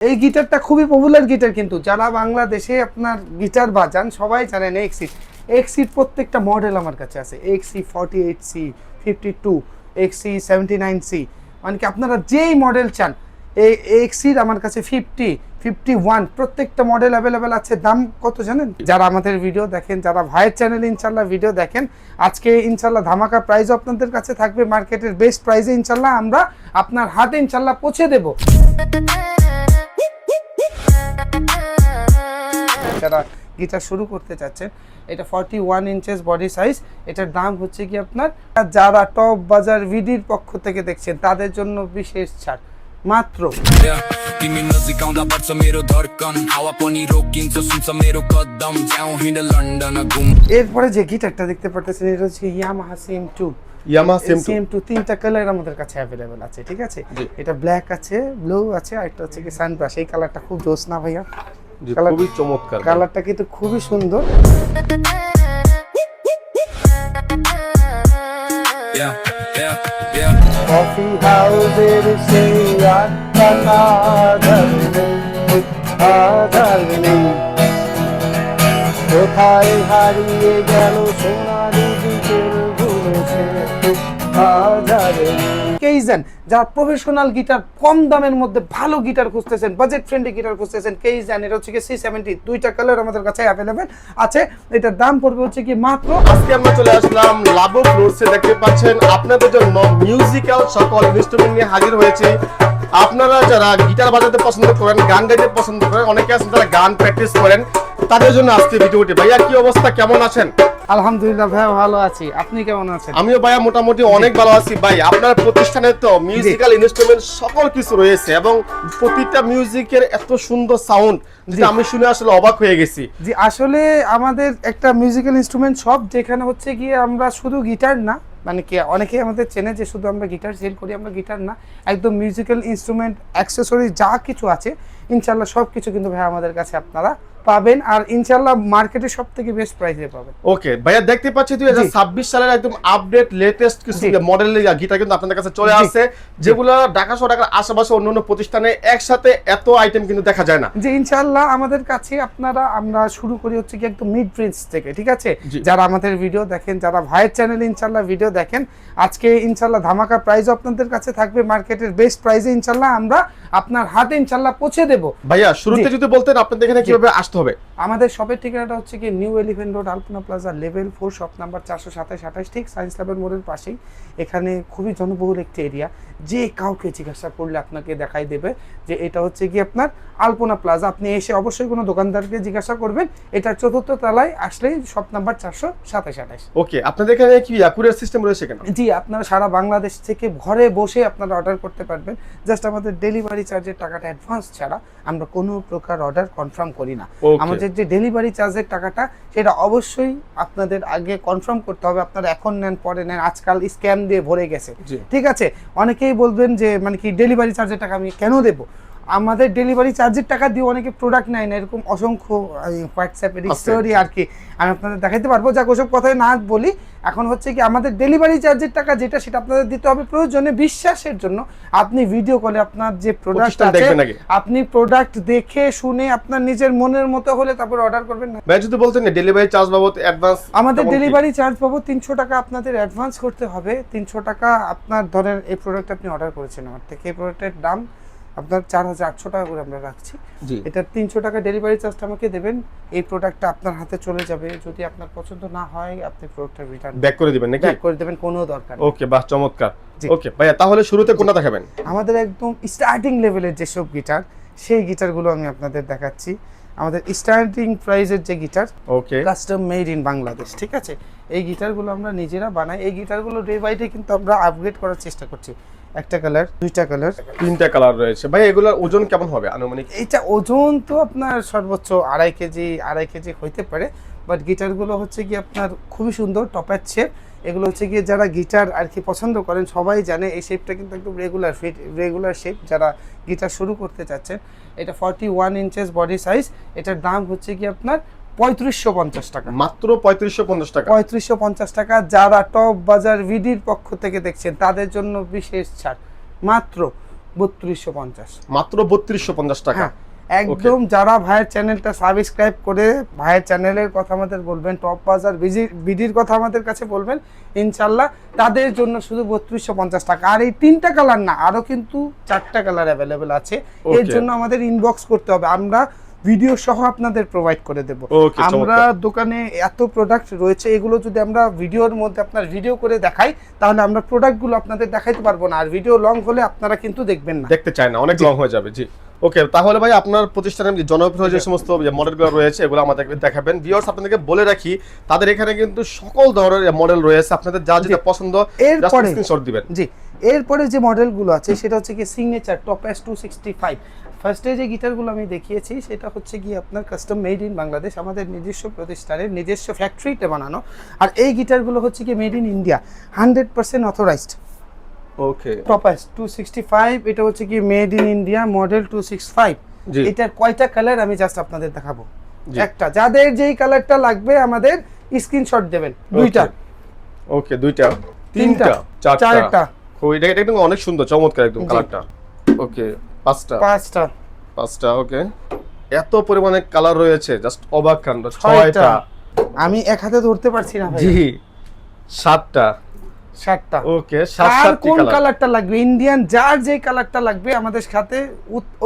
এই গিটারটা খুবই পপুলার গিটার, কিন্তু যারা বাংলাদেশে আপনার গিটার বাজান সবাই জানেন এক্সিট প্রত্যেকটা মডেল আমার কাছে আছে। এক্সি 48C, 52, এক্সি 79C, মানে কি আপনারা যেই মডেল চান এই এক্সির আমার কাছে 50, 51 প্রত্যেকটা মডেল অ্যাভেলেবেল আছে। দাম কত জানেন? যারা আমাদের ভিডিও দেখেন, যারা ভাইয়ের চ্যানেলে ইনশাল্লাহ ভিডিও দেখেন, আজকে ইনশাল্লাহ ধামাকা প্রাইসও আপনাদের কাছে থাকবে, মার্কেটের বেস্ট প্রাইসে ইনশাল্লাহ আমরা আপনার হাতে ইনশাল্লাহ পৌঁছে দেবো। যারা গিটার শুরু করতে চাচ্ছেন, এটা 41 ইঞ্চেস বডি সাইজ, এটার দাম হচ্ছে কি আপনার, যারা টপ বাজার ভিডির পক্ষ থেকে দেখছেন তাদের জন্য বিশেষ ছাড় মাত্র। এরপরে যে গিটারটা দেখতে পাচ্ছেন এটা হচ্ছে ইয়ামাহা CM2 তিনটা কালার আমাদের কাছে অ্যাভেলেবেল আছে, ঠিক আছে? এটা ব্ল্যাক আছে, ব্লু আছে, আর একটা হচ্ছে কি সানব্রাশ। এই কালারটা খুব জোস না ভাইয়া? খুবই চমৎকার, কালারটা কিন্তু খুবই সুন্দর। কফি হাউসের সেই কোথায় হারিয়ে গেল সোনালি কেইজেন, যারা প্রফেশনাল গিটার কম দামের মধ্যে ভালো গিটার খুঁজতেছেন, বাজেট ফ্রেন্ডলি গিটার খুঁজতেছেন, কেইজেন এটা হচ্ছে কি C70 দুইটা কালার আমাদের কাছে অ্যাভেলেবেল আছে। এটার দাম পড়বে হচ্ছে কি মাত্র। আজকে আমরা চলে আসলাম লাবো ফ্লোরসে, দেখতে পাচ্ছেন আপনাদের জন্য মিউজিক্যাল সকল ইনস্ট্রুমেন্ট নিয়ে হাজির হয়েছে। আপনারা যারা গিটার বাজাতে পছন্দ করেন, গান গাইতে পছন্দ করেন, অনেকে আছেন যারা গান প্র্যাকটিস করেন, তাদের জন্য আজকে ভিডিওটি। ভাইয়া কি অবস্থা, কেমন আছেন? আলহামদুলিল্লাহ ভাইয়া ভালো আছি, আপনি কেমন আছেন? আমিও ভাইয়া মোটামুটি অনেক ভালো আছি। ভাই আপনার প্রতিষ্ঠানে তো মিউজিক্যাল ইনস্ট্রুমেন্ট সকল কিছু রয়েছে এবং প্রতিটা মিউজিকের এত সুন্দর সাউন্ড যেটা আমি শুনে আসলে অবাক হয়ে গেছি। জি, আসলে আমাদের একটা মিউজিক্যাল ইনস্ট্রুমেন্ট শপ, যেখানে হচ্ছে গিয়ে আমরা শুধু গিটার না, মানে কি অনেকেই আমাদের চেনে যে শুধু আমরা গিটার সেল করি, আমরা গিটার না, একদম মিউজিক্যাল ইনস্ট্রুমেন্ট অ্যাক্সেসরি যা কিছু আছে ইনশাল্লাহ সব কিছু কিন্তু ভাই আমাদের কাছে আপনারা পাবেন, আর ইনশাআল্লাহ মার্কেটে সবথেকে বেস্ট প্রাইসে পাবেন। ওকে ভাইয়া, দেখতে পাচ্ছি 2026 সালের একদম আপডেট লেটেস্ট কিছু মডেলের গিটার কিন্তু আপনাদের কাছে চলে আসছে, যেগুলো ঢাকা শহর ঢাকার আশেপাশে অন্যান্য প্রতিষ্ঠানে একসাথে এত আইটেম কিন্তু দেখা যায় না। যে ইনশাআল্লাহ আমাদের কাছে আপনারা, আমরা শুরু করি হচ্ছে কি একদম মিড রেঞ্জ থেকে, ঠিক আছে? যারা আমাদের ভিডিও দেখেন, যারা ভাইয়ের চ্যানেলে ইনশাআল্লাহ ভিডিও দেখেন, আজকে ইনশাআল্লাহ ধামাকা প্রাইসও আপনাদের কাছে থাকবে, মার্কেটের বেস্ট প্রাইসে ইনশাআল্লাহ আমরা আপনার হাতে ইনশাআল্লাহ পৌঁছে দেব। ভাইয়া শুরুতে যদি বলতেন আপনাদের এখানে কিভাবে আসতে হবে? আমাদের শপের ঠিকানাটা হচ্ছে কি নিউ এলিফ্যান্ট রোড, আলপনা প্লাজা, লেভেল 4, শপ নাম্বার 427-28, ঠিক সায়েন্স ল্যাবের মোড়ের পাশেই। এখানে খুবই জনবহুল একটি এরিয়া, যে কাউকে জিজ্ঞাসা করলে আপনাকে দেখাই দেবে যে এটা হচ্ছে কি আপনার আলপনা প্লাজা। আপনি এসে অবশ্যই কোনো দোকানদারকে জিজ্ঞাসা করবেন, এটা 4র্থ তলায় আসলেই শপ নাম্বার 427-28। ওকে, আপনাদের এখানে কি কুরিয়ার সিস্টেম রয়েছে কেন? জি, আপনারা সারা বাংলাদেশ থেকে ঘরে বসে আপনারা অর্ডার করতে পারবেন। জাস্ট আমাদের ডেলিভারি চার্জের টাকাটা অ্যাডভান্স ছাড়া আমরা কোনো প্রকার অর্ডার কনফার্ম করি না। আমাদের যে ডেলিভারি চার্জের টাকাটা সেটা অবশ্যই আপনাদের আগে কনফার্ম করতে হবে। আপনারা এখন নেন, পরে নেন, আজকাল স্ক্যাম দিয়ে ভরে গেছে, ঠিক আছে? অনেকেই বলবেন যে মানে কি ডেলিভারি চার্জের টাকা আমি কেন দেবো? আমাদের ডেলিভারি চার্জের টাকা দিয়ে অনেকে প্রোডাক্ট নেয় না, এরকম অসংখ্য হোয়াটসঅ্যাপের স্টোরি আর কি আমি আপনাদের দেখাইতে পারবো। যাক, ওসব কথায় না বলি, এখন হচ্ছে কি আমাদের ডেলিভারি চার্জের টাকা যেটা সেটা আপনাদের দিতে হবে প্রয়োজনে বিশ্বাসের জন্য। আপনি ভিডিও কলে আপনার যে প্রোডাক্ট আছে আপনি প্রোডাক্ট দেখে শুনে আপনার নিজের মনের মতো হলে তারপর অর্ডার করবেন না। ভাই যদি বলতেন ডেলিভারি চার্জ বাবদ অ্যাডভান্স, আমাদের ডেলিভারি চার্জ বাবদ 300 টাকা আপনাদের অ্যাডভান্স করতে হবে। 300 টাকা আপনার ধরেন এই প্রোডাক্ট আপনি অর্ডার করেছেন আমার থেকে, এই প্রোডাক্টের দাম আপনার 4800 টাকা করে আমরা রাখছি। এটা 300 টাকা ডেলিভারি চার্জটা আমাকে দেবেন, এই প্রোডাক্টটা আপনার হাতে চলে যাবে। যদি আপনার পছন্দ না হয় আপনি প্রোডাক্টটা রিটার্ন ব্যাক করে দিবেন নাকি? ব্যাক করে দিবেন, কোনো দরকার নেই। ওকে, বাহ, চমৎকার। ওকে ভাইয়া, তাহলে শুরুতে কোনটা দেখাবেন? আমাদের একদম স্টার্টিং লেভেলের যেসব গিটার, সেই গিটারগুলো আমি আপনাদের দেখাচ্ছি। আমাদের স্টার্টিং প্রাইসের যে guitar, okay, custom made in Bangladesh, ঠিক আছে? এই গিটারগুলো আমরা নিজেরা বানাই। এই গিটারগুলো ডে বাই ডে কিন্তু আমরা আপগ্রেড করার চেষ্টা করছি। একটা কালার, দুইটা কালার, তিনটা কালার রয়েছে। ভাই এগুলোর ওজন কেমন হবে আনুমানিক? এটা ওজন তো আপনার সর্বোচ্চ 2.5 কেজি হইতে পারে, বাট গিটারগুলো হচ্ছে কি আপনার খুবই সুন্দর টপের শেপ। এগুলো হচ্ছে কি যারা গিটার আর কি পছন্দ করেন সবাই জানে এই শেপটা কিন্তু একদম রেগুলার শেপ। যারা গিটার শুরু করতে চাচ্ছেন, এটা 41 ইঞ্চেস বডি সাইজ, এটার দাম হচ্ছে কি আপনার 3550 টাকা, মাত্র 3550 টাকা। 3550 টাকা। যারা টপ বাজার ভিডির পক্ষ থেকে দেখছেন তাদের জন্য বিশেষ ছাড় মাত্র 3250 মাত্র 3250 টাকা। হ্যাঁ, একদম যারা ভাইয়ের চ্যানেলটা সাবস্ক্রাইব করে ভাইয়ের চ্যানেলের কথা আমাদের বলবেন, টপ বাজার বিডির কথা আমাদের কাছে বলবেন, ইনশাল্লাহ তাদের জন্য শুধু 3250 টাকা। আর এই 3টা কালার না, আরো কিন্তু 4টা কালার অ্যাভেলেবেল আছে। এর জন্য আমাদের ইনবক্স করতে হবে, আমরা ভিডিও সহ আপনাদের প্রোভাইড করে দেব। আমরা দোকানে এত প্রোডাক্ট রয়েছে, এগুলো যদি আমরা ভিডিওর মধ্যে আপনার ভিডিও করে দেখাই তাহলে আমরা প্রোডাক্টগুলো আপনাদের দেখাইতে পারবো না, আর ভিডিও লং হলে আপনারা কিন্তু দেখবেন না, দেখতে চায় না, অনেক লং হয়ে যাবে। জি ওকে, তাহলে ভাই আপনার প্রতিষ্ঠানের যে জনপ্রিয় যে সমস্ত মডেলগুলো রয়েছে এগুলো আমাদেরকে দেখাবেন। ভিউয়ার্স আপনাদেরকে বলে রাখি তাদের এখানে কিন্তু সকল ধরনের মডেল রয়েছে, আপনাদের যা যেটা পছন্দ এরপরে স্ক্রিনশট দিবেন। জি, এরপরে যে মডেলগুলো আছে সেটা হচ্ছে কি সিগনেচার টপ এস 265। ফার্স্টে যে গিটারগুলো আমি দেখিয়েছি সেটা হচ্ছে কি আপনার কাস্টম মেড ইন বাংলাদেশ, আমাদের নিজস্ব প্রতিষ্ঠানের নিজস্ব ফ্যাক্টরিতে বানানো। আর এই গিটারগুলো হচ্ছে কি made in India, 100% authorised. Okay, top S 265, এটা হচ্ছে কি মেড ইন ইন্ডিয়া মডেল 265। এটার কয়টা কালার আমি জাস্ট আপনাদের দেখাবো। একটা, যাদের যেই কালারটা লাগবে আমাদের স্ক্রিনশট দেবেন। দুইটা, ওকে, দুইটা, তিনটা, চারটা। এটা কিন্তু অনেক সুন্দর, চমৎকার একদম কালারটা। ওকে, পাঁচটা। ওকে, এত পরিমাণে কালার রয়েছে, জাস্ট অবাক কাণ্ড। ছয়টা, আমি এক হাতে ধরতে পারছি না ভাই। জি, সাতটা। ওকে, আর কোন কালারটা লাগবে, ইন্ডিয়ান যার যে কালারটা লাগবে আমাদের সাথে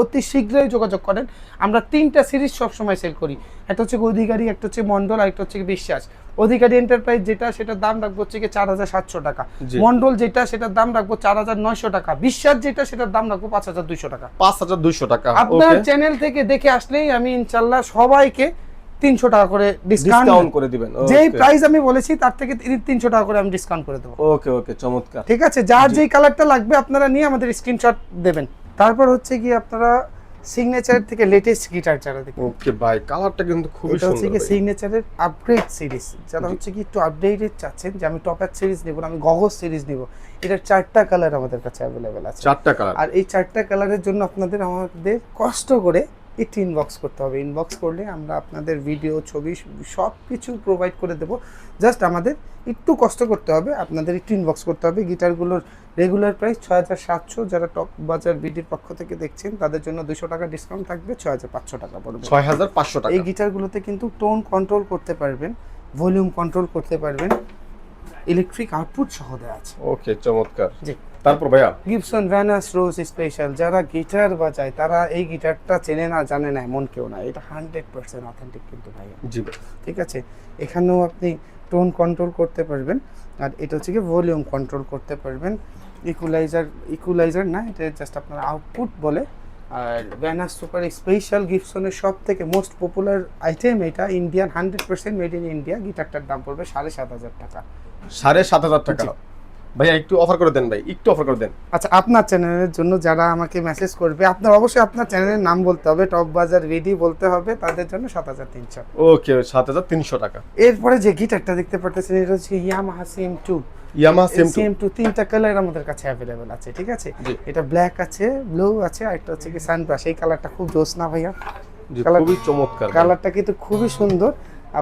অতি শীঘ্রই যোগাযোগ করেন। আমরা 3টা সিরিজ সব সময় সেল করি, একটা হচ্ছে অধিকারী, একটা হচ্ছে মন্ডল, আর একটা হচ্ছে বিশ্বাস। অধিকারী এন্টারপ্রাইজ যেটা সেটার দাম রাখবো হচ্ছে 4700 টাকা, মন্ডল যেটা সেটার দাম রাখবো 4900 টাকা, বিশ্বাস যেটা সেটার দাম রাখবো 5200 টাকা। 5200 টাকা। আপনার চ্যানেল থেকে দেখে আসলেই আমি ইনশাআল্লাহ সবাইকে 300 টাকা করে ডিসকাউন্ট করে দিবেন। যেই প্রাইস আমি বলেছি তার থেকে 300 টাকা করে আমি ডিসকাউন্ট করে দেব। ওকে, চমৎকার। ঠিক আছে, যার যেই কালারটা লাগবে আপনারা নিয়ে আমাদের স্ক্রিনশট দেবেন। তারপর হচ্ছে কি আপনারা সিগনেচার থেকে লেটেস্ট গিটার যারা দেখেন। ওকে ভাই, কালারটা কিন্তু খুবই সুন্দর। এটা হচ্ছে কি সিগনেচারের আপগ্রেড সিরিজ, যারা হচ্ছে কি একটু আপডেটেড চাচ্ছেন যে আমি টপ এস সিরিজ নেব না, আমি গগস সিরিজ নেব। এটার 4টা কালার আমাদের কাছে अवेलेबल আছে। 4টা কালার। আর এই 4টা কালারের জন্য আপনাদের আমাদের কষ্ট করে একটু ইনবক্স করতে হবে। ইনবক্স করলে আমরা আপনাদের ভিডিও, ছবি সব কিছু প্রোভাইড করে দেব। জাস্ট আমাদের একটু কষ্ট করতে হবে, আপনাদের একটু ইনবক্স করতে হবে। গিটারগুলোর রেগুলার প্রাইস 6700, যারা টপ বাজার বিডির পক্ষ থেকে দেখছেন তাদের জন্য 200 টাকা ডিসকাউন্ট থাকবে, 6500 টাকা পড়বে। 6500 টাকা। এই গিটারগুলোতে কিন্তু টোন কন্ট্রোল করতে পারবেন, ভলিউম কন্ট্রোল করতে পারবেন, ইলেকট্রিক আউটপুট সহ দেওয়া আছে। ওকে, চমৎকার। জি, তারপর ভাইয়া গিবসন ভ্যানাস রোজ স্পেশাল, যারা গিটার বাজায় তারা এই গিটারটা চেনে না জানে না এমন কেউ না, এটা 100% অথেন্টিক কিন্তু ভাইয়া। জি, ঠিক আছে, এখানেও আপনি টোন কন্ট্রোল করতে পারবেন, আর এটা হচ্ছে কি ভলিউম কন্ট্রোল করতে পারবেন। ইকুলাইজার না, এটা জাস্ট আপনার আউটপুট বলে। আর ভ্যানাস সুপার স্পেশাল গিবসনের সব থেকে মোস্ট পপুলার আইটেম, এটা ইন্ডিয়ান 100% মেড ইন ইন্ডিয়া। গিটারটার দাম পড়বে 7500 টাকা। 7500 টাকা। ভাইয়া একটু অফার করে দেন, ভাই একটু অফার করে দেন। আচ্ছা, আপনার চ্যানেলের জন্য যারা আমাকে মেসেজ করবে, আপনার অবশ্যই আপনার চ্যানেলের নাম বলতে হবে, টপ বাজার ভিডি বলতে হবে, তাদের জন্য 7300। ওকে, 7300 টাকা। এরপরে যে গিটারটা দেখতে পারতেছেন এটা হচ্ছে ইয়ামাহা CM2। CM2 3টা কালার আমাদের কাছে अवेलेबल আছে। ঠিক আছে, এটা ব্ল্যাক আছে, ব্লু আছে, আর একটা হচ্ছে কি সানব্রাশ। এই কালারটা খুব জোস না ভাইয়া? খুবই চমৎকার, কালারটা কিন্তু খুবই সুন্দর।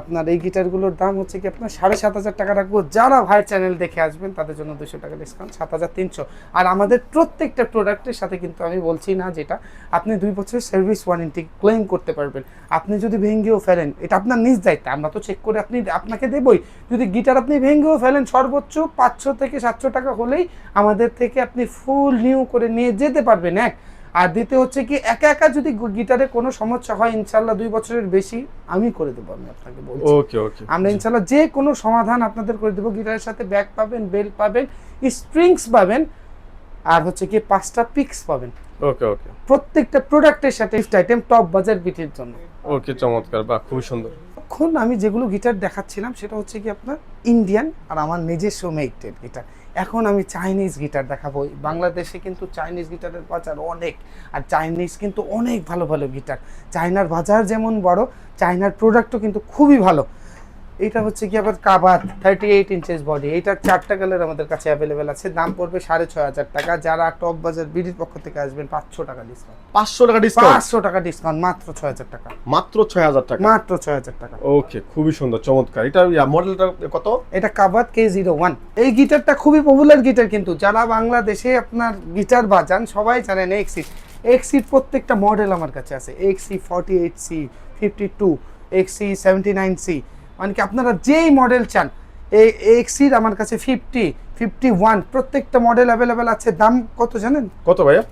আপনার এই গিটারগুলোর দাম হচ্ছে কি আপনার 7500 টাকা রাখবো। যারা ভাইয়ের চ্যানেল দেখে আসবেন তাদের জন্য 200 টাকা ডিসকাউন্ট, 7300। আর আমাদের প্রত্যেকটা প্রোডাক্টের সাথে কিন্তু আমি বলছি না যেটা আপনি 2 বছরের সার্ভিস ওয়ারেন্টি ক্লেম করতে পারবেন। আপনি যদি ভেঙেও ফেলেন এটা আপনার নিজ দায়িত্ব, আমরা তো চেক করে আপনাকে দেবই। যদি গিটার আপনি ভেঙেও ফেলেন সর্বোচ্চ 500 থেকে 700 টাকা হলেই আমাদের থেকে আপনি ফুল নিউ করে নিয়ে যেতে পারবেন। আর দ্বিতীয় হচ্ছে কি একা যদি গিটারে কোনো সমস্যা হয় ইনশাআল্লাহ 2 বছরের বেশি আমি করে দেবো, আমি আপনাকে বলছি। ওকে, আমরা ইনশাআল্লাহ যে কোনো সমাধান আপনাদের করে দেবো। গিটারের সাথে ব্যাক পাবেন, বেল পাবেন, স্ট্রিংস পাবেন, আর হচ্ছে কি 5টা পিক্স পাবেন। ওকে, প্রত্যেকটা প্রোডাক্টের সাথে গিফট আইটেম টপ বাজার বিটির জন্য। ওকে, চমৎকার, বাহ, খুব সুন্দর। এখন আমি যেগুলো গিটার দেখাচ্ছিলাম সেটা হচ্ছে কি আপনার ইন্ডিয়ান আর আমার নিজস্ব মেডেড গিটার। এখন আমি চাইনিজ গিটার দেখাবো। বাংলাদেশে কিন্তু চাইনিজ গিটারের বাজার অনেক, আর চাইনিজ কিন্তু অনেক ভালো ভালো গিটার। চায়নার বাজার যেমন বড়, চায়নার প্রোডাক্টও কিন্তু খুবই ভালো। এটা হচ্ছে কি আবার কাবাত 38 ইঞ্চেস বডি, এটা 4টা কালার আমাদের কাছে অ্যাভেলেবেল আছে। দাম পড়বে 6500 টাকা। যারা টপ বাজার বিডির পক্ষ থেকে আসবেন 500 টাকা ডিসকাউন্ট। 500 টাকা ডিসকাউন্ট, 500 টাকা ডিসকাউন্ট, মাত্র 6000 টাকা, মাত্র 6000 টাকা, মাত্র 6000 টাকা। ওকে, খুবই সুন্দর, চমৎকার। এটা মডেলটা কত? এটা কাবাত K01। এই গিটারটা খুবই পপুলার গিটার, কিন্তু যারা বাংলাদেশে আপনার গিটার বাজান সবাই জানেন এক্সিড প্রত্যেকটা মডেল আমার কাছে আছে। এক্সি 48C, 52, এক্সি 79C, মানে কি আপনারা যেই মডেল চান এই এক্সির আমার কাছে 50, 51 প্রত্যেকটা মডেল অ্যাভেলেবেল আছে। দাম কত জানেন? কত ভাইয়া?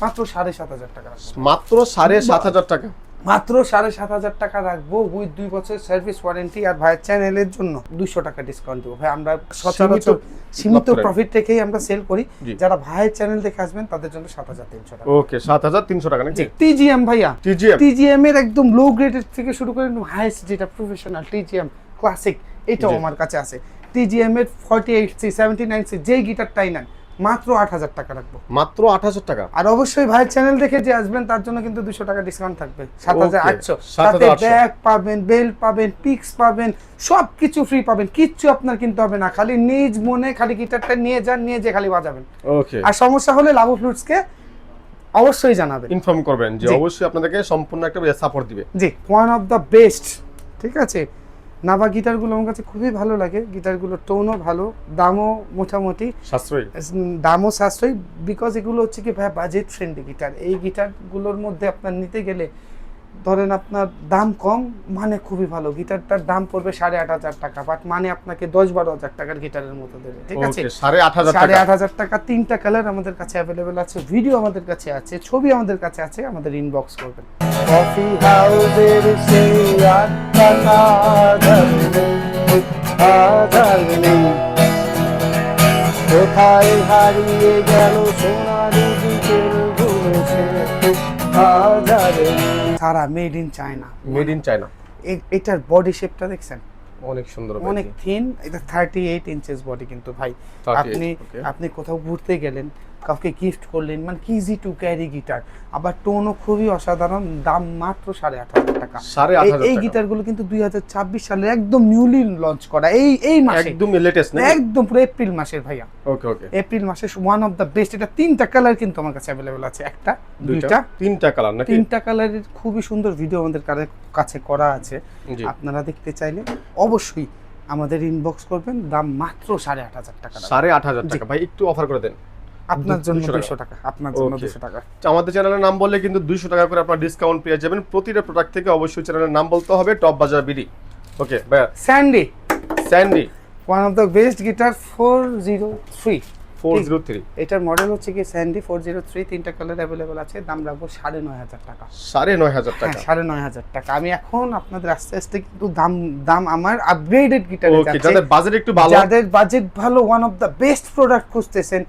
মাত্র 7500 টাকা, মাত্র 7500 টাকা, মাত্র 7500 টাকা রাখবো উইথ 2 বছর সার্ভিস ওয়ারেন্টি। আর ভাইয়ের চ্যানেলের জন্য 200 টাকা ডিসকাউন্ট দেবো। ভাই আমরা সচরাচর সীমিত প্রফিট রেখেই আমরা সেল করি। যারা ভাইয়ের চ্যানেল দেখে আসবেন তাদের জন্য 7300 টাকা। ওকে, 7300 টাকা নাকি? টিজিএম ভাইয়া, টিজিএম, টিজিএম এর একদম লো গ্রেডের থেকে শুরু করে হাইয়েস্ট যেটা প্রফেশনাল টিজিএম ক্লাসিক, এটাও আমার কাছে আছে। টিজিএম এর 48C, 79C যেই গিটারটাই নেন মাত্র 8000 টাকা রাখবো, মাত্র 8000 টাকা। আর অবশ্যই ভাইয়ের চ্যানেল দেখে যে আসবেন তার জন্য কিন্তু 200 টাকা ডিসকাউন্ট থাকবে, 7800। 7800 সাথে ব্যাগ পাবেন, বেল্ট পাবেন, পিক্স পাবেন, সবকিছু ফ্রি পাবেন, কিচ্ছু আপনার কিনতে হবে না। খালি নিজ মনে খালি গিটারটা নিয়ে যান, নিয়ে যে খালি বাজাবেন। ওকে, আর সমস্যা হলে লাভো ফ্লুটসকে অবশ্যই জানাবেন, ইনফর্ম করবেন যে অবশ্যই আপনাদেরকে সম্পূর্ণ একটা সাপোর্ট দিবে। জি, ওয়ান অফ দ্য বেস্ট। ঠিক আছে, নাভা গিটারগুলো আমার কাছে খুবই ভালো লাগে। গিটারগুলোর টোনও ভালো, দামও মোটামুটি সাশ্রয়ী, দামও সাশ্রয়ী, বিকজ এগুলো হচ্ছে কি ভাই বাজেট ফ্রেন্ডলি গিটার। এই গিটারগুলোর মধ্যে আপনার নিতে গেলে ধরেন আপনার দাম কম মানে খুবই ভালো। গিটারটার দাম পড়বে 8500 টাকা, বাট মানে আপনাকে 10-12 টাকার গিটারের মতো দেবে। ঠিক আছে, 8500 টাকা। 3টা কালার আমাদের কাছে অ্যাভেলেবেল আছে, ভিডিও আমাদের কাছে আছে, ছবি আমাদের কাছে আছে, আমাদের ইনবক্স করবেন। কফি হাউসের সেই আটটা কোথায় হারিয়ে গেল সোনালি বিকেল ঘুরেছে সারা made in China, made in China. এটার বডি শেপটা দেখছেন অনেক সুন্দর, অনেক থিন। এটা 38 ইঞ্চেস বডি কিন্তু ভাই। আপনি কোথাও ঘুরতে গেলেন, কাউকে গিফট করলেন, মানে ইজি টু ক্যারি গিটার, আবার টোনও খুবই অসাধারণ। দাম মাত্র 8500 টাকা। এই গিটারগুলো কিন্তু 2026 সালে একদম নিউলি লঞ্চ করা, এই মাসে একদম লেটেস্ট না, একদম পুরো এপ্রিল মাসের ভাইয়া। ওকে ওকে, এপ্রিল মাসে ওয়ান অফ দ্য বেস্ট। এটা 3টা কালার কিন্তু আমার কাছে অ্যাভেলেবেল আছে, একটা দুইটা 3টা কালার নাকি? 3টা কালারের খুবই সুন্দর ভিডিও আমাদের কাছে করা আছে। আপনারা দেখতে চাইলে অবশ্যই আমাদের ইনবক্স করবেন। দাম মাত্র 8500 টাকা। 8500 টাকা ভাই, একটু অফার করে দেন আপনার জন্য 200 টাকা, আপনার জন্য 200 টাকা। আমাদের চ্যানেলের নাম বললে কিন্তু 200 টাকা করে আপনারা ডিসকাউন্ট পেয়ে যাবেন। প্রতিটা প্রোডাক্ট থেকে অবশ্যই চ্যানেলের নাম বলতে হবে, টপ বাজার বিডি। ওকে ভাই, Sandy, Sandy one of the best guitar 403। এটার মডেল হচ্ছে কি স্যান্ডি 403। 3টা কালার অ্যাভেলেবল আছে। দাম রাখবো 9500 টাকা। 9500 টাকা, 9500 টাকা। আমি এখন আপনাদের আস্তে আস্তে কিন্তু দাম আমার আপগ্রেডেড গিটারে যাচ্ছে। ওকে, যাদের বাজেট একটু ভালো, যাদের বাজেট ভালো, one of the best product খুঁজতেছেন,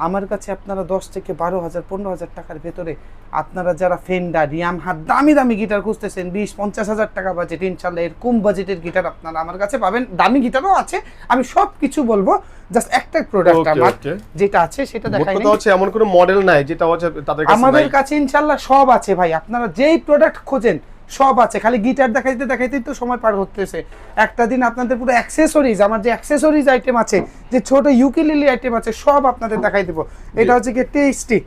আমার কাছে আপনারা 10 থেকে 12000 15000 টাকার ভেতরে আপনারা যারা ফেন্ডার, ইয়ামাহা দামি দামি গিটার খুঁজতেছেন, 20-50 টাকা বাজেট, ইনশাআল্লাহ এরকম বাজেটের গিটার আপনারা আমার কাছে পাবেন। দামি গিটারও আছে, আমি সব কিছু বলবো, জাস্ট একটা প্রোডাক্ট আমার যেটা আছে সেটা দেখাই। মোট কথা হচ্ছে এমন কোনো মডেল নাই যেটা হচ্ছে তাদের কাছে নাই। আমাদের কাছে ইনশাআল্লাহ সব আছে ভাই। আপনারা যেই প্রোডাক্ট খোঁজেন সব আছে, খালি গিটার দেখাইতেই তো সময় পার করতেছে। একটা দিন আপনাদের পুরো অ্যাকসেসরিজ, আমার যে অ্যাকসেসরিজ আইটেম আছে, যে ছোট ইউকেলেলে আইটেম আছে, সব আপনাদের দেখাই দেব। এটা হচ্ছে কি টেস্টি,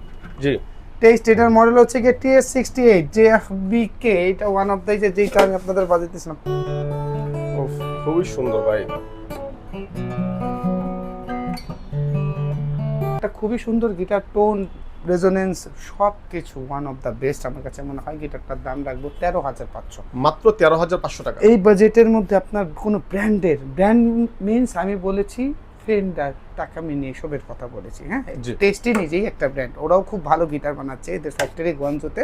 জি টেস্ট। এটার মডেল হচ্ছে কি TS68 JFBK। এটা ওয়ান অফ দ্য যেটা আমি আপনাদের বাজাইতেছিলাম। খুবই সুন্দর ভাই, একটা খুবই সুন্দর গিটার, টোন, রেজোনেন্স সব কিছু ওয়ান অফ দ্য বেস্ট আমার কাছে মনে হয়। গিটারটার দাম রাখবো 13500, মাত্র 13500 টাকা। এই বাজেটের মধ্যে আপনার কোনো ব্র্যান্ড মিন্স আমি বলেছি ফেন্ডার, টাকা মিনি এসবের কথা বলেছি। হ্যাঁ, টেস্টি নিজেই একটা ব্র্যান্ড, ওরাও খুব ভালো গিটার বানাচ্ছে। এদের ফ্যাক্টরি গঞ্জতে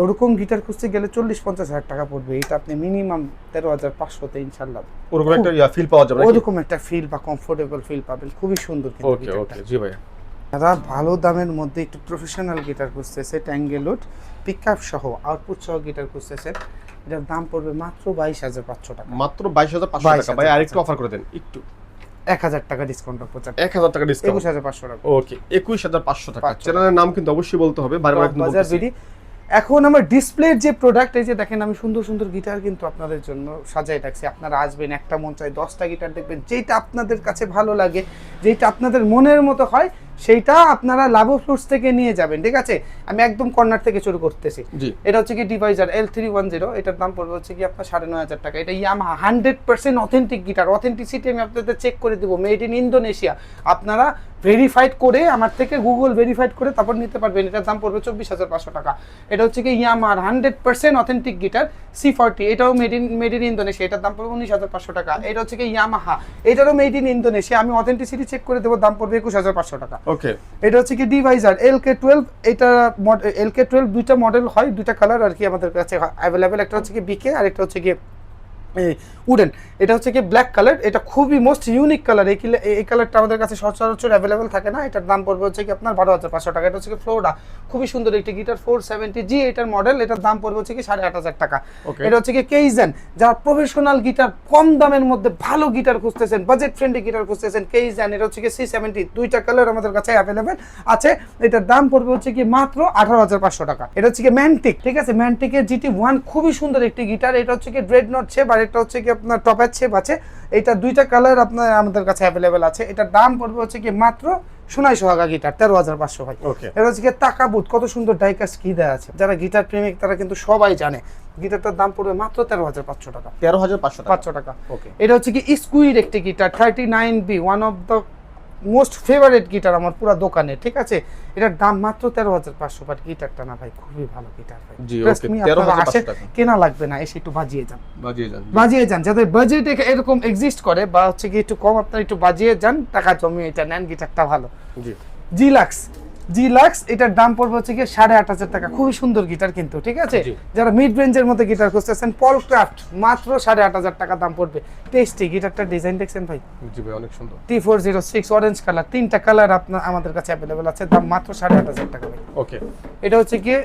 ওরকম গিটার খুঁজতে গেলে 40-50 হাজার টাকা পড়বে। এটা আপনি মিনিমাম 13500-তে ইনশাআল্লাহ ওরকম একটা ফিল পাওয়া যাবে, ওরকম একটা ফিল বা কমফোর্টেবল ফিল পাবেন। খুবই সুন্দর কিন্তু ওকে ওকে, জি ভাই। যারা ভালো দামের মধ্যে একটু প্রফেশনাল গিটার খুঁজতেছে, ট্যাঙ্গেলউড পিকআপ সহ, আউটপুট সহ গিটার খুঁজতেছে, এটার দাম পড়বে মাত্র 22500 টাকা। মাত্র 22500 টাকা ভাই। আরেকটু অফার করে দেন, একটু 1000 টাকা ডিসকাউন্ট রাখবো। 1000 টাকা ডিসকাউন্ট, 21500 টাকা। ওকে, 21500 টাকা। চ্যানেলের নাম কিন্তু অবশ্যই বলতে হবে, বারবার কিন্তু বাজার বিডি। এখন আমার ডিসপ্লের যে প্রোডাক্ট, এই যে দেখেন আমি সুন্দর সুন্দর গিটার কিন্তু আপনাদের জন্য সাজাই রাখছি। আপনারা আসবেন, একটা মন চাই 10টা গিটার দেখবেন, যেটা আপনাদের কাছে ভালো লাগে, যেটা আপনাদের মনের মতো হয়, সেইটা আপনারা লাভো ফ্লুটস থেকে নিয়ে যাবেন, ঠিক আছে? আমি একদম কর্নার থেকে শুরু করতেছি। এটা হচ্ছে কি ডিভাইজার L310, এটার দাম পড়বে হচ্ছে কি আপনার 9,500 টাকা। এটা ইয়ামাহা 100% অথেন্টিক গিটার। অথেন্টিসিটি আমি আপনাদের চেক করে দেবো, মেড ইন ইন্দোনেশিয়া। আপনারা ভেরিফাইড করে আমার থেকে গুগল ভেরিফাইড করে তারপর নিতে পারবেন। এটার দাম পড়বে 24,500 টাকা। এটা হচ্ছে কি ইয়ামাহার 100% অথেন্টিক গিটার C40, এটাও মেড ইন ইন্দোনেশিয়া। এটার দাম পড়বে 19,500 টাকা। এটা হচ্ছে কি ইয়ামাহা, এটারও মেড ইন ইন্দোনেশিয়া। আমি অথেন্টিসিটি চেক করে দেবো, দাম পড়বে 21,500 টাকা। ওকে, এটা হচ্ছে কি ডিভাইজার LK12। এটা LK12 দুইটা মডেল হয়, দুইটা কালার আর কি আমাদের কাছে অ্যাভেলেবেল। একটা হচ্ছে কি বিকে আর একটা হচ্ছে কি উডেন। এটা হচ্ছে কি ব্ল্যাক কালার, এটা খুবই মোস্ট ইউনিক কালার। এই কালারটা আমাদের কাছে সচরাচর অ্যাভেলেবেল থাকে না। এটার দাম পড়বে হচ্ছে কি আপনার 12,500 টাকা। এটা হচ্ছে কি ফ্লোরা, খুবই সুন্দর একটি গিটার 470G এটার মডেল। এটার দাম পড়বে হচ্ছে কি 8,500 টাকা। এটা হচ্ছে কি কেইজেন, যারা প্রফেশনাল গিটার, কম দামের মধ্যে ভালো গিটার খুঁজতেছেন, বাজেট ফ্রেন্ডলি গিটার খুঁজতেছেন, কেইজেন। এটা হচ্ছে কি C70, দুইটা কালার আমাদের কাছে অ্যাভেলেবেল আছে। এটার দাম পড়বে হচ্ছে কি মাত্র 18,500 টাকা। এটা হচ্ছে কি ম্যান্টিক, ঠিক আছে? ম্যান্টিকের GT1 খুবই সুন্দর একটি গিটার। এটা হচ্ছে কি ড্রেডনট শেপ আর এটা হচ্ছে কি আপনার টপের শেপ আছে। এটা দুইটা কালার আপনার আমাদের কাছে অ্যাভেলেবেল আছে। এটার দাম পড়বে হচ্ছে কি মাত্র সোনাই সোহাগা গিটার 13,500 ভাই। এটা হচ্ছে কি তাকাবুত, কত সুন্দর ডাইকাস্ট কি দেওয়া আছে। যারা গিটার প্রেমিক তারা কিন্তু সবাই জানে। গিটারটার দাম পড়বে মাত্র 13,500 টাকা। 13,500 টাকা। এটা হচ্ছে কি স্কুইড একটি guitar 39B, one of the most favourite guitar আমার পুরো দোকানে, ঠিক আছে? এটার দাম মাত্র 13,500। বাট গিটারটা না ভাই, খুবই ভালো গিটার ভাই। জি, ওকে, 13,500 টাকা। কেনা লাগবে না, এসে একটু বাজিয়ে যান। যাদের বাজেট এরকম এক্সিস্ট করে বা হচ্ছে কি একটু কম, আপনারা একটু বাজিয়ে যান, টাকা জমিয়ে এটা নেন, গিটারটা ভালো। জিলাক্স এটার দাম পড়বে হচ্ছে কি 8,500 টাকা। খুবই সুন্দর গিটার কিন্তু, ঠিক আছে? যারা মিড রেঞ্জের মধ্যে গিটার খুঁজতেছেন, পলক্রাফট মাত্র 8,500 টাকা দাম পড়বে। টেস্টি গিটারটার ডিজাইন দেখছেন ভাই? জি ভাই, অনেক সুন্দর। T406 অরেঞ্জ কালার, তিনটা কালার আপনার আমাদের কাছে অ্যাভেলেবেল আছে, দাম মাত্র 8,500 টাকা ভাই। ওকে, এটা হচ্ছে কি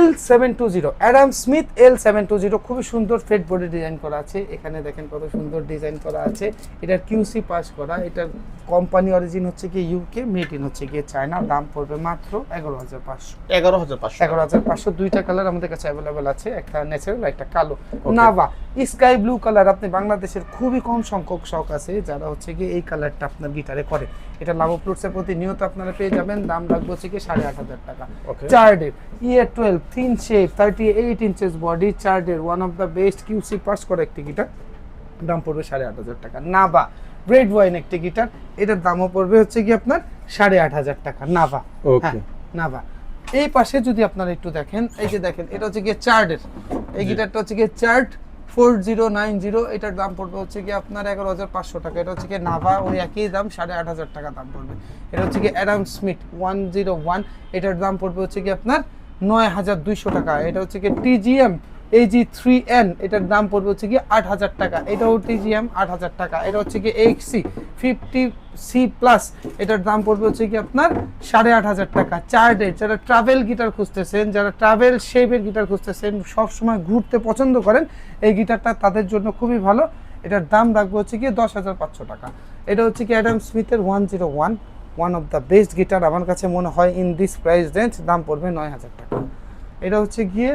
L720, অ্যাডাম স্মিথ L720, খুবই সুন্দর ফেড বডি ডিজাইন করা আছে। এখানে দেখেন কত সুন্দর ডিজাইন করা আছে। এটার QC পাস করা। এটার কোম্পানি অরিজিন হচ্ছে কি UK, মেড ইন হচ্ছে কি চায়না। দাম পড়বে মাত্র 11,500। 11,500। দুইটা কালার আমাদের কাছে অ্যাভেলেবেল আছে, একটা ন্যাচারাল একটা কালো। নাভা স্কাই ব্লু কালার। আপনি বাংলাদেশের খুবই কম সংখ্যক শখ আছে যারা হচ্ছে কি এই কালারটা আপনার গিটারে করে। এটা লাভো ফ্লুটসের প্রতিনিয়ত আপনারা পেয়ে যাবেন। দাম রাখবো হচ্ছে কি 8,500 টাকা। চার্ডের EA12 thin shape 38 inches body, চার্ডের one of the best QC pass করা একটি গিটার, দাম পড়বে 8,500 টাকা। নাভা রেড ওয়াইন একটি গিটার, এটার দামও পড়বে হচ্ছে কি আপনার 8,500 টাকা। নাভা, নাভা। এই পাশে যদি আপনারা একটু দেখেন, এই যে দেখেন, এটা হচ্ছে গিয়ে চার্ডের। এই গিটারটা হচ্ছে গিয়ে চার্ড 4090, এটার দাম পড়বে হচ্ছে কি আপনার 11,500 টাকা। এটা হচ্ছে কি নাভা, ওই একই দাম 8,500 টাকা দাম পড়বে। এটা হচ্ছে কি অ্যাডাম স্মিথ 101, এটার দাম পড়বে হচ্ছে কি আপনার 9,200 টাকা। এটা হচ্ছে কি TGM AG3N, এটার দাম পড়বে হচ্ছে কি 8,000 টাকা। এটাও TGM 8,000 টাকা। এটা হচ্ছে কি XC50C+, এটার দাম পড়বে হচ্ছে কি আপনার 8,500 টাকা। চার্ডের, যারা ট্রাভেল গিটার খুঁজতেছেন, যারা ট্রাভেল শেপের গিটার খুঁজতেছেন, সবসময় ঘুরতে পছন্দ করেন, এই গিটারটা তাদের জন্য খুবই ভালো। এটার দাম রাখবো হচ্ছে কি 10,500 টাকা। এটা হচ্ছে কি অ্যাডাম স্মিথের 101, one of the best guitar আমার কাছে মনে হয় ইন দিস প্রাইস রেঞ্জ, দাম পড়বে 9,000 টাকা। এটা হচ্ছে গিয়ে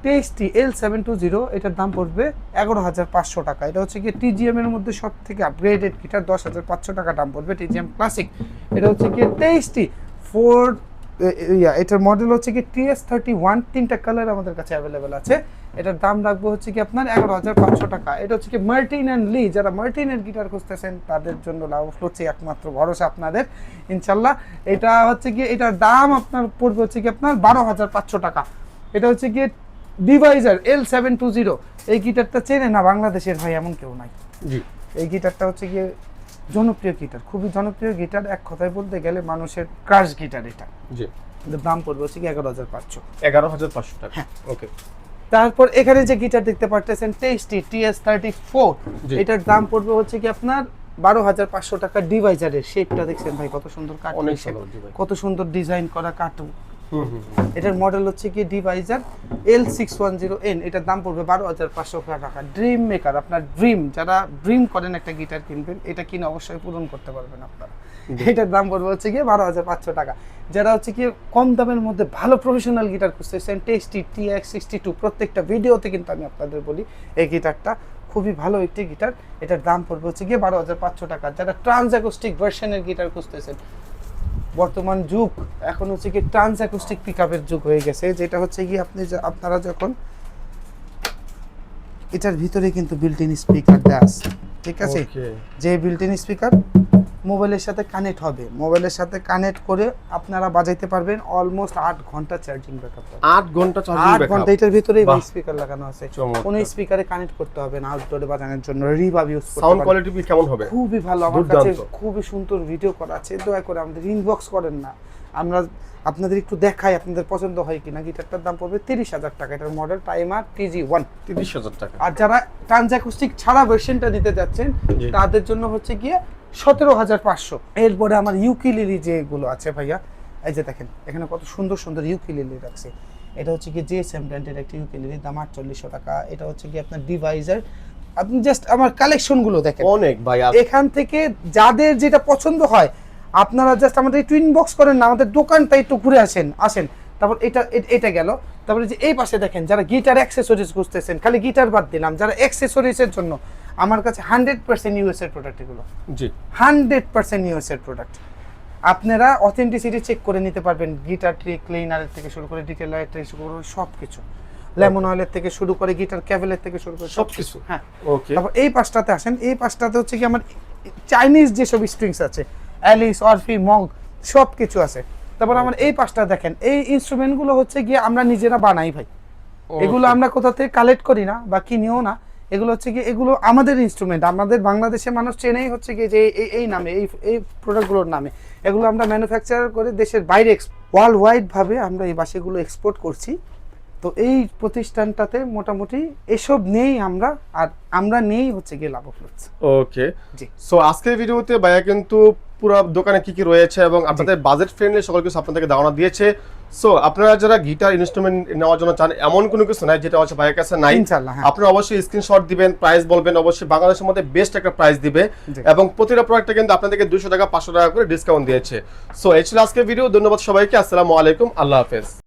টেস্টি L720, এটার দাম পড়বে 11,500 টাকা। এটা হচ্ছে গিয়ে TGM এর মধ্যে সব থেকে আপগ্রেডেড গিটার, 10,500 টাকা দাম পড়বে, TGM ক্লাসিক। এটা হচ্ছে গিয়ে টেস্টি এটার মডেল হচ্ছে কি TS31, তিনটা কালার আমাদের কাছে অ্যাভেলেবেল আছে। এটার দাম রাখবো হচ্ছে কি আপনার 11,500 টাকা। এটা হচ্ছে কি মার্টিন অ্যান্ড লি, যারা মার্টিনের গিটার খুঁজতেছেন তাদের জন্য লাভ ফ্লুটস একমাত্র ভরসা আপনাদের, ইনশাল্লাহ। এটা হচ্ছে কি, এটার দাম আপনার পড়বে হচ্ছে কি আপনার 12,500 টাকা। এটা হচ্ছে কি ডিভাইজার L720, এই গিটারটা চেনে না বাংলাদেশের ভাই এমন কেউ নাই। এই গিটারটা হচ্ছে গিয়ে জনপ্রিয় গিটার, খুবই জনপ্রিয় গিটার। এক কথায় বলতে গেলে মানুষের ক্রাশ গিটার এটা। দাম পড়বে হচ্ছে কি 11,500 টাকা। ওকে। তারপর এখানে যে গিটার দেখতে পারতেছেন টেস্টি TS34, এটার দাম পড়বে হচ্ছে কি আপনার 12,500 টাকা। ডিভাইজারের শেপটা দেখছেন ভাই, কত সুন্দর কাট, কত সুন্দর ডিজাইন করা কাট। এটার মডেল হচ্ছে কি ডিভাইজার L610N, এটার দাম পড়বে 12,500 টাকা। ড্রিম মেকার, আপনার ড্রিম, যারা ড্রিম করেন একটা গিটার কিনবেন, এটা কিনে অবশ্যই পূরণ করতে পারবেন আপনারা। এটার দাম পড়বে হচ্ছে গিয়ে 12,500 টাকা। যারা হচ্ছে কি কম দামের মধ্যে ভালো প্রফেশনাল গিটার খুঁজতেছেন, টেস্টি TX62 প্রত্যেকটা ভিডিওতে কিন্তু আমি আপনাদের বলি এই গিটারটা খুবই ভালো একটি গিটার, এটার দাম পড়বে হচ্ছে গিয়ে 12,500 টাকা। যারা ট্রান্স অ্যাকোস্টিক ভার্সনের গিটার খুঁজতেছেন, বর্তমান যুগ এখন হচ্ছে কি ট্রান্স অ্যাকোস্টিক পিকআপের যুগ হয়ে গেছে, যেটা হচ্ছে কি আপনারা যখন এটার ভিতরে কিন্তু বিল্ট ইন স্পিকার দেওয়া আছে, ঠিক আছে? যে বিল্ট ইন স্পিকার মোবাইলের সাথে কানেক্ট হবে, মোবাইলের সাথে কানেক্ট করে আপনারা বাজাইতে পারবেন অলমোস্ট 8 ঘন্টা চার্জিং ব্যাকআপ। 8 ঘন্টা চার্জিং ব্যাকআপ, 8 ঘন্টা। এটার ভিতরেই স্পিকার লাগানো আছে, কোন স্পিকারে কানেক্ট করতে হবে না আউটডোরে বাজানোর জন্য। রিভাব ইউজ করতে সাউন্ড কোয়ালিটি কেমন হবে? খুবই ভালো, আমার কাছে খুবই সুন্দর ভিডিও করা আছে। দয়া করে আমাদের ইনবক্স করেন না, আমরা আপনাদের একটু দেখাই আপনাদের পছন্দ হয় কিনা। গিটারটার দাম পড়বে 30,000 টাকা, এটার মডেল টাইমার TG1, 30,000 টাকা। আর যারা ট্রান্স অ্যাকোস্টিক ছাড়া ভার্সনটা নিতে যাচ্ছেন তাদের জন্য হচ্ছে গিয়ে 17,500। এরপরে আমার ইউকিলিলি যেগুলো আছে ভাইয়া, এই যে দেখেন এখানে কত সুন্দর সুন্দর ইউকিলিলি রাখছে। এটা হচ্ছে কি JSM ব্র্যান্ডের একটা ইউকিলিলি, দাম 4800 টাকা। এটা হচ্ছে কি আপনার ডিভাইজার। আপনি জাস্ট আমার কালেকশনগুলো দেখেন অনেক ভাই, এখান থেকে যাদের যেটা পছন্দ হয় আপনারা জাস্ট আমাদের একটু ইনবক্স করেন না, আমাদের দোকানটা একটু ঘুরে আসেন। তারপর এটা গেল। তারপরে যে এই পাশে দেখেন যারা গিটার অ্যাক্সেসরিজ খুঁজতেছেন, খালি গিটার বাদ দিলাম, যারা অ্যাক্সেসরিজের জন্য আমার কাছে 100% ইউএস এর প্রোডাক্ট, এগুলো জি 100% ইউএস এর প্রোডাক্ট। আপনারা অথেন্টিসিটি চেক করে নিতে পারবেন, গিটার ট্রি ক্লিনারের থেকে শুরু করে ডিটেলারের থেকে শুরু করে সবকিছু, লেমন অয়েলের থেকে শুরু করে গিটার ক্যাবেলের থেকে শুরু করে সবকিছু। হ্যাঁ, ওকে। তারপর এই পাশটাতে আসেন, এই পাশটাতে হচ্ছে কি আমার চাইনিজ যেসব স্ট্রিংস আছে, অ্যালিস, অরফি, মগ সব কিছু আছে। তারপর আমার এই পাশটা দেখেন, এই ইনস্ট্রুমেন্টগুলো হচ্ছে গিয়ে আমরা নিজেরা বানাই ভাই, এগুলো আমরা কোথা থেকে কালেক্ট করি না বা কিনিও না, এগুলো হচ্ছে কি এগুলো আমাদের ইনস্ট্রুমেন্ট, আমাদের বাংলাদেশের মানুষ চেনেই হচ্ছে কি যে এই নামে, এই প্রোডাক্টগুলোর নামে। এগুলো আমরা ম্যানুফ্যাকচার করে দেশের বাইরে ওয়ার্ল্ড ওয়াইড ভাবে আমরা এই বাসেগুলো এক্সপোর্ট করছি। তো এই প্রতিষ্ঠানটাতে মোটামুটি এসব নেই আমরা, আর আমরা নেই হচ্ছে গিয়ে লাভ ফ্লুটস। ওকে জি। সো আজকের ভিডিওতে ভাইয়া কিন্তু পুরো দোকানে কি কি রয়েছে এবং আপনাদের বাজেট ফ্রেন্ডলি সকল কিছু আপনাদেরকে ধারণা দিয়েছে। সো আপনারা যারা গিটার ইনস্ট্রুমেন্ট নেওয়ার জন্য চান, এমন কোনো কিছু নাই যেটা হচ্ছে ভাইয়ের কাছে নাই, আপনারা অবশ্যই স্ক্রিনশট দিবেন, প্রাইস বলবেন, অবশ্যই বাংলাদেশের মধ্যে বেস্ট একটা প্রাইস দিবে এবং প্রতিটা প্রোডাক্টে কিন্তু আপনাদেরকে 200 টাকা 500 টাকা করে ডিসকাউন্ট দিয়েছে। সো এই ছিল আজকের ভিডিও। ধন্যবাদ সবাইকে, আসসালামু আলাইকুম, আল্লাহ হাফেজ।